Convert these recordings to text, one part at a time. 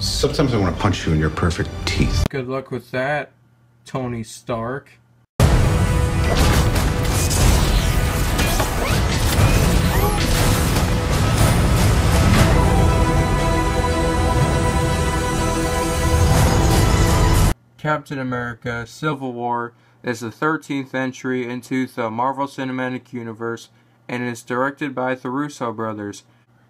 Sometimes I want to punch you in your perfect teeth. Good luck with that, Tony Stark. Captain America: Civil War is the 13th entry into the Marvel Cinematic Universe and is directed by the Russo brothers.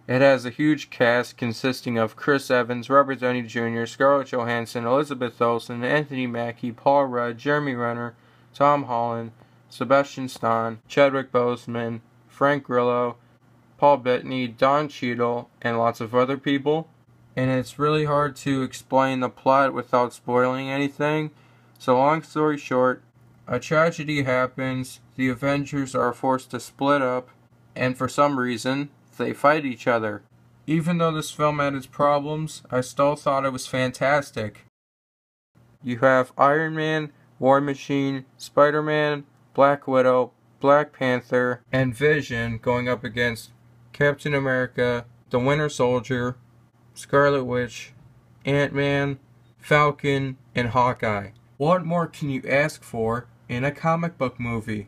It has a huge cast consisting of Chris Evans, Robert Downey Jr., Scarlett Johansson, Elizabeth Olsen, Anthony Mackie, Paul Rudd, Jeremy Renner, Tom Holland, Sebastian Stan, Chadwick Boseman, Frank Grillo, Paul Bettany, Don Cheadle, and lots of other people. And it's really hard to explain the plot without spoiling anything. So long story short, a tragedy happens, the Avengers are forced to split up, and for some reason, they fight each other. Even though this film had its problems, I still thought it was fantastic. You have Iron Man, War Machine, Spider-Man, Black Widow, Black Panther, and Vision going up against Captain America, the Winter Soldier, Scarlet Witch, Ant-Man, Falcon, and Hawkeye. What more can you ask for in a comic book movie?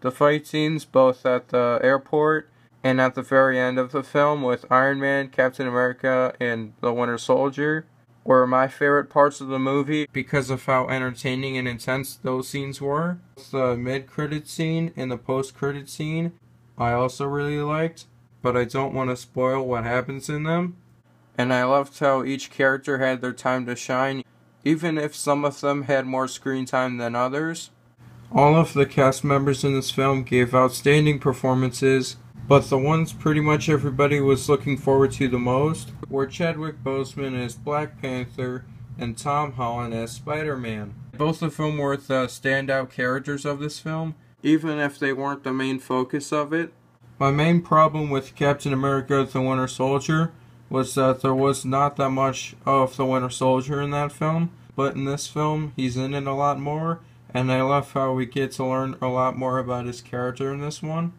The fight scenes, both at the airport and at the very end of the film with Iron Man, Captain America, and the Winter Soldier, were my favorite parts of the movie because of how entertaining and intense those scenes were. The mid-credit scene and the post-credit scene I also really liked, but I don't want to spoil what happens in them. And I loved how each character had their time to shine, even if some of them had more screen time than others. All of the cast members in this film gave outstanding performances, but the ones pretty much everybody was looking forward to the most were Chadwick Boseman as Black Panther and Tom Holland as Spider-Man. Both of them were the standout characters of this film, even if they weren't the main focus of it. My main problem with Captain America: The Winter Soldier was that there was not that much of the Winter Soldier in that film, but in this film he's in it a lot more, and I love how we get to learn a lot more about his character in this one.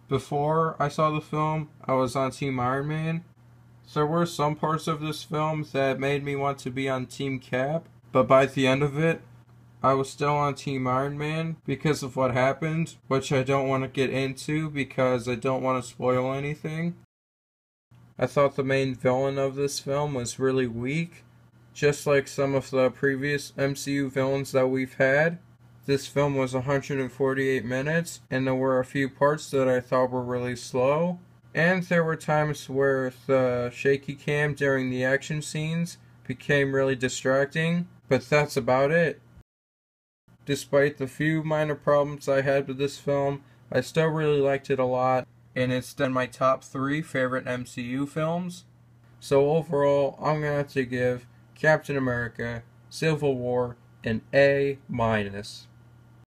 Before I saw the film, I was on Team Iron Man. There were some parts of this film that made me want to be on Team Cap, but by the end of it, I was still on Team Iron Man because of what happened, which I don't want to get into because I don't want to spoil anything. I thought the main villain of this film was really weak, just like some of the previous MCU villains that we've had. This film was 148 minutes, and there were a few parts that I thought were really slow. And there were times where the shaky cam during the action scenes became really distracting, but that's about it. Despite the few minor problems I had with this film, I still really liked it a lot, and it's in my top 3 favorite MCU films. So overall, I'm going to have to give Captain America: Civil War an A-.